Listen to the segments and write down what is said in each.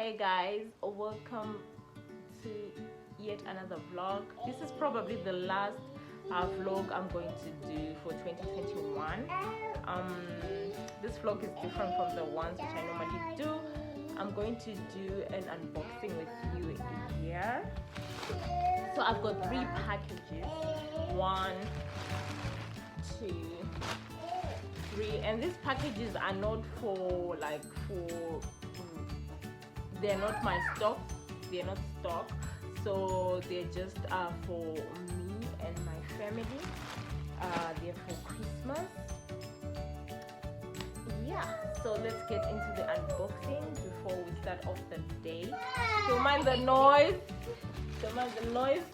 Hey guys, welcome to yet another vlog. This is probably the last vlog I'm going to do for 2021. This vlog is different from the ones which I normally do. I'm going to do an unboxing with you here. So I've got 3 packages. 1, 2, 3, and these packages are not for they're not my stock, they're not stock, so they're just for me and my family. They're for Christmas. Yeah, so let's get into the unboxing before we start off the day. Don't mind the noise. Don't mind the noise.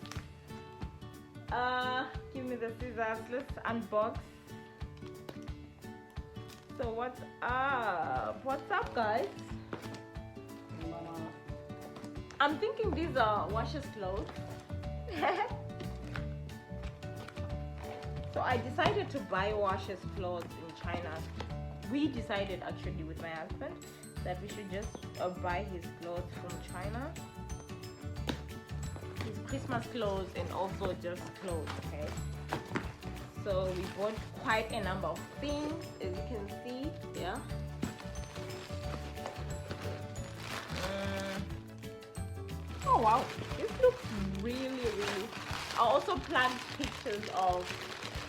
Give me the scissors. Let's unbox. So what's up? What's up, guys? I'm thinking these are washer's clothes. So I decided to buy washer's clothes in China. We decided actually with my husband that we should just buy his clothes from China. His Christmas clothes and also just clothes, okay? So we bought quite a number of things, as you can see, yeah. Oh wow, this looks really. I also plugged pictures of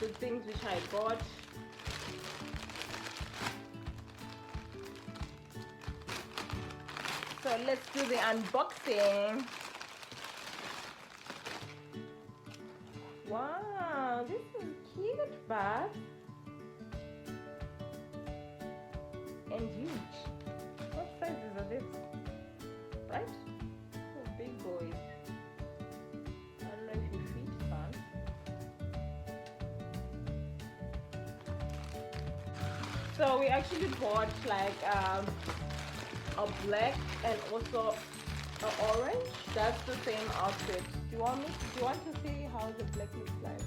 the things which I bought. So let's do the unboxing. Wow, this is cute, but and huge. What sizes are this? Right? Oh, big boys. I don't know if your feet can. So we actually bought like a black and also an orange. That's the same outfit. Do you want to see how the black looks like?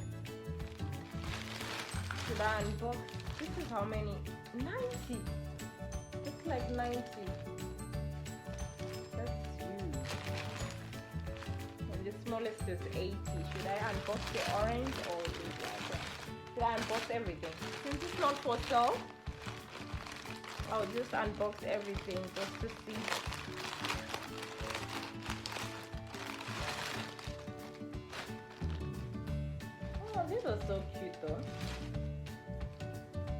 Should I unbox? This is how many? 90. It's like 90. That's huge. And the smallest is 80. Should I unbox the orange or the other? Should I unbox everything? Since it's not for sale, I'll just unbox everything just to see. Oh, these are so cute though.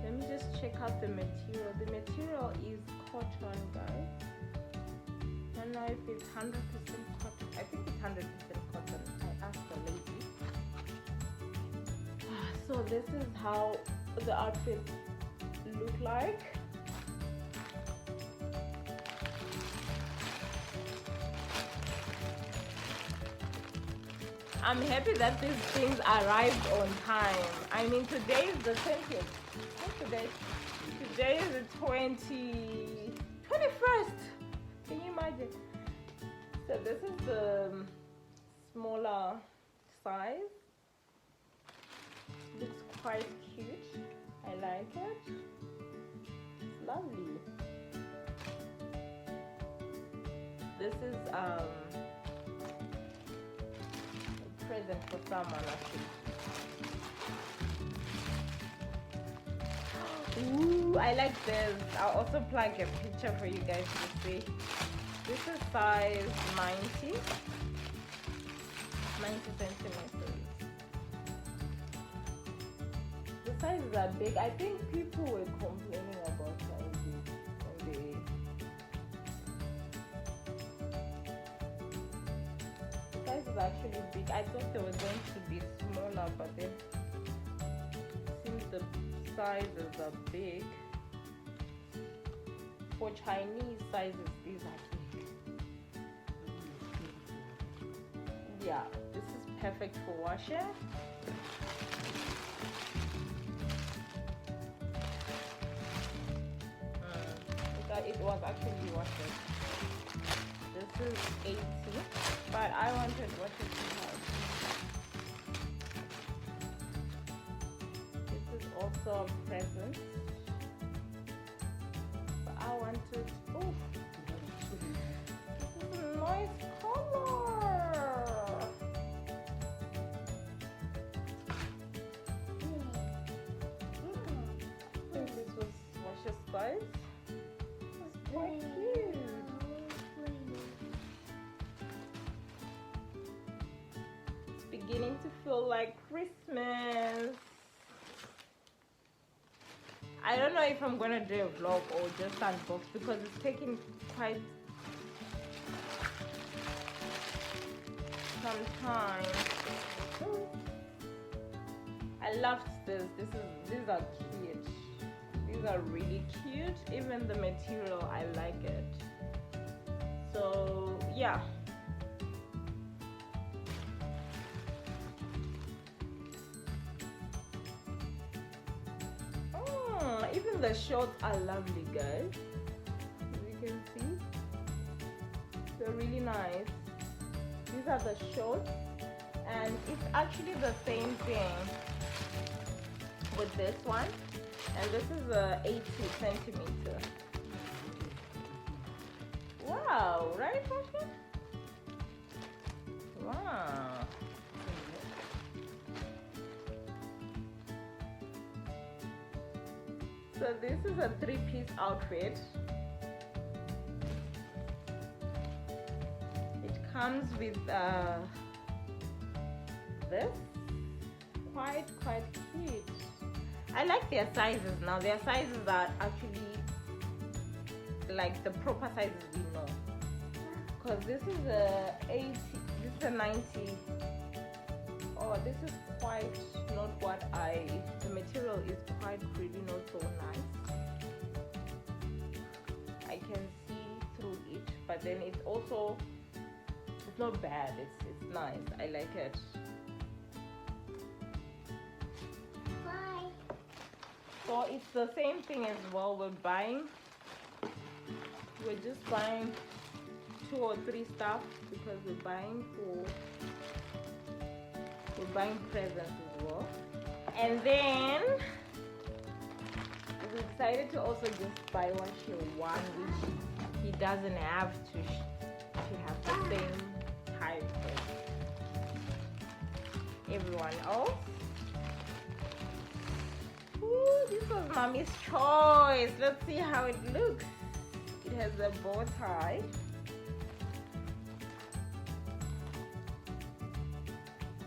Let me just check out the material. The material is cotton, guys. I don't know if it's 100% cotton. I think it's 100% cotton. I asked the lady. So this is how the outfit look like. I'm happy that these things arrived on time. I mean, today is the 20th. What's today? Today is the 21st. Can you imagine? So this is the smaller size. Looks quite cute. I like it. It's lovely. This is present for someone actually. Ooh, I like this. I'll also plug a picture for you guys to see. This is size 90 centimeters. The sizes are big. I think people were complaining about sizes when they size is actually big. I thought they were going to be smaller, but then since the sizes are big, for Chinese sizes, these are big. Yeah, this is perfect for washing. It was actually washing. This is 80, but I wanted washer to have. This is also a present. But I wanted. Oh, guys. It's quite cute. It's beginning to feel like Christmas. I don't know if I'm gonna do a vlog or just unbox because it's taking quite some time. I loved this. These are cute. These are really cute. Even the material, I like it. So yeah. Even the shorts are lovely, guys. As you can see, they're really nice. These are the shorts, and it's actually the same thing with this one, and this is a 80 centimeter. Wow, right, Pasha? Wow. So this is a 3-piece outfit. It comes with this. Quite cute. I like their sizes now. Their sizes are actually like the proper sizes we know. Because this is a 80, this is a 90. Oh, this is quite not what the material is quite really not so nice. I can see through it, but then it's also, it's not bad, it's nice. I like it. Bye. So it's the same thing as well. We're just buying 2 or 3 stuff because we're buying presents as well. And then we decided to also just buy one which he doesn't have to have the same type as everyone else. Ooh, this was mommy's choice. Let's see how it looks. It has a bow tie.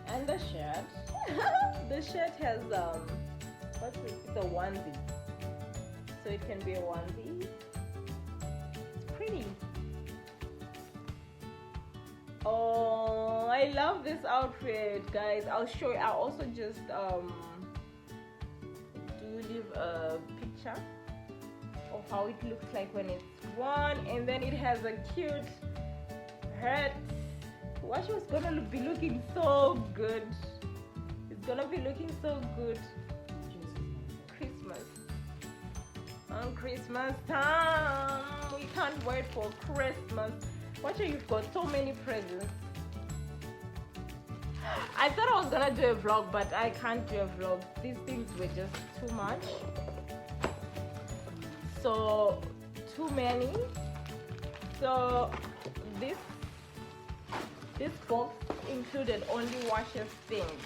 And the shirt. The shirt has what's this? It's a onesie. So it can be a onesie. It's pretty. Oh, I love this outfit, guys. I'll show you. I'll also just leave a picture of how it looks like when it's worn, and then it has a cute hat. Wash was gonna be looking so good. It's gonna be looking so good. Christmas. On Christmas time. We can't wait for Christmas. Watch, you've got so many presents. I thought I was gonna do a vlog, but I can't do a vlog. These things were just too much. So, too many. So, this box included only washes things.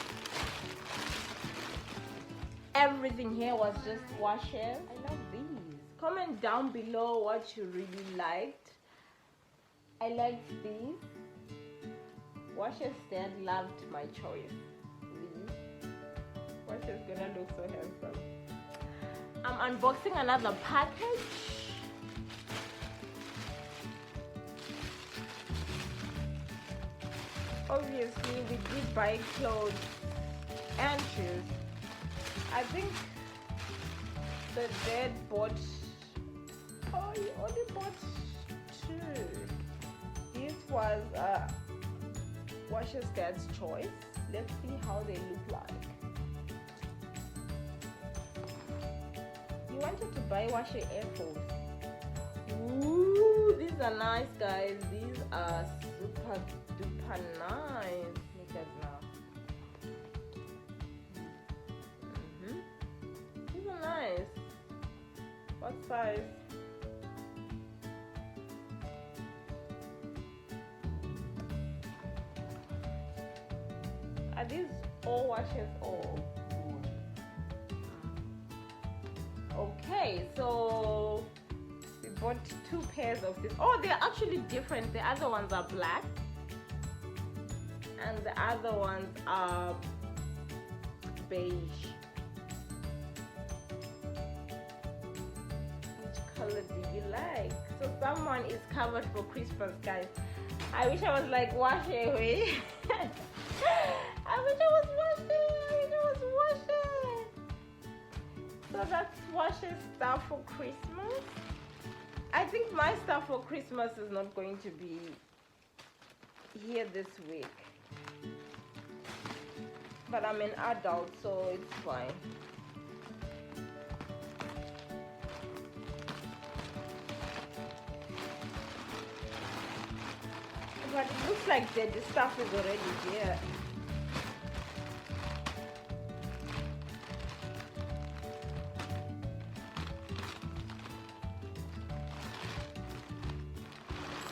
Everything here was just washes. I love these. Comment down below what you really liked. I liked these. Washes said loved my choice. Washes gonna look so handsome. I'm unboxing another package. Obviously, we did buy clothes and shoes. I think the dad bought, oh, he only bought 2. This was Washer's dad's choice. Let's see how they look like. He wanted to buy Washer Air Force. Ooh, these are nice, guys. These are super duper nice. Look at now. These are nice. What size? Are these all washes all? Okay. Okay, so we bought 2 pairs of this. Oh, they're actually different. The other ones are black and the other ones are beige. Which color do you like? So someone is covered for Christmas, guys. I wish I was like wash away. I wish I was washing. So that's washing stuff for Christmas. I think my stuff for Christmas is not going to be here this week. But I'm an adult, so it's fine. But it looks like the stuff is already here.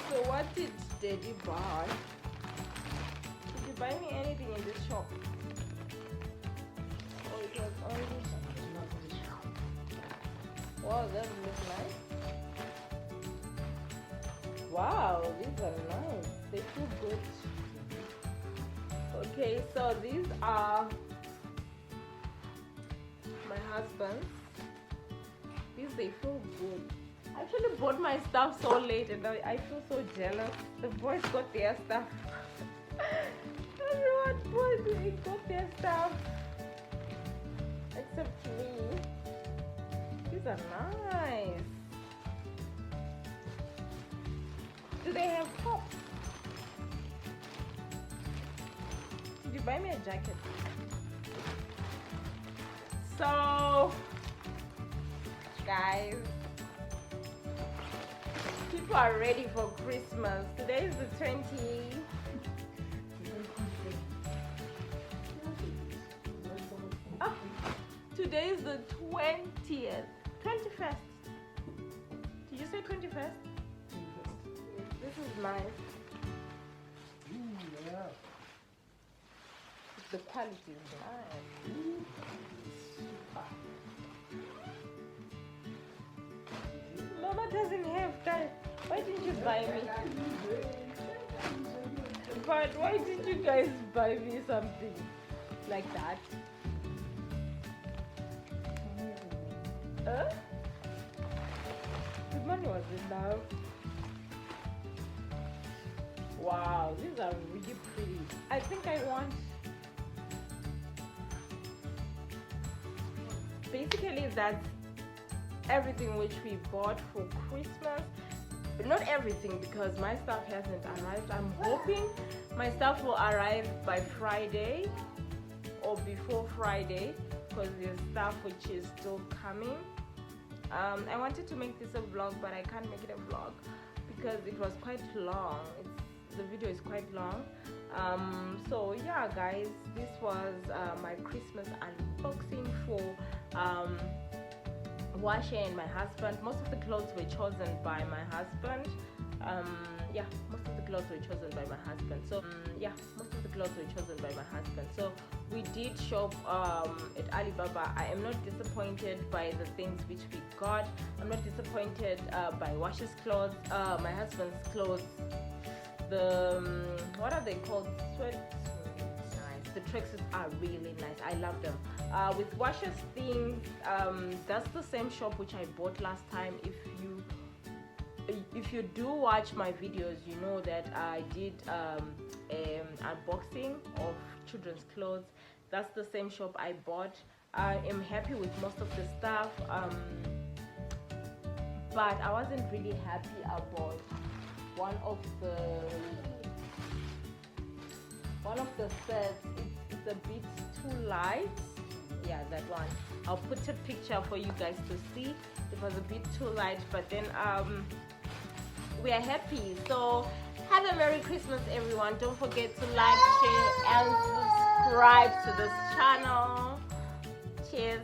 So what did Daddy buy? Did you buy me anything in this shop? Oh, it was only... Wow, that looks nice. Wow, these are nice. They feel good. Okay, so these are my husband's. These, they feel good. I actually bought my stuff so late and I feel so jealous. The boys got their stuff. Everyone boys, they got their stuff. Except me. These are nice. Do they have pops? Did you buy me a jacket? So, guys, people are ready for Christmas. Today is the 20th. Oh, today is the 20th. 21st. Did you say 21st? This is nice. Yeah. The quality is nice. Mama doesn't have that. Why didn't you buy me? But why did you guys buy me something like that? Huh? The money was enough. Wow, these are really pretty. I think I want... Basically, that's everything which we bought for Christmas. But not everything, because my stuff hasn't arrived. I'm hoping my stuff will arrive by Friday or before Friday, because there's stuff which is still coming. I wanted to make this a vlog, but I can't make it a vlog because it was quite long. The video is quite long. So yeah, guys, this was my Christmas unboxing for Washa and my husband. Most of the clothes were chosen by my husband. Yeah, most of the clothes were chosen by my husband. So yeah, most of the clothes were chosen by my husband. So we did shop at Alibaba. I am not disappointed by the things which we got. I'm not disappointed by Washa's clothes, my husband's clothes. The what are they called? Sweat. Nice. The tracksuits are really nice. I love them. With Washa's things, that's the same shop which I bought last time. If you do watch my videos, you know that I did an unboxing of children's clothes. That's the same shop I bought. I am happy with most of the stuff, but I wasn't really happy about one of the sets. It's a bit too light. Yeah, that one. I'll put a picture for you guys to see. It was a bit too light, but then we are happy. So have a Merry Christmas, everyone. Don't forget to like, share and subscribe to this channel. Cheers.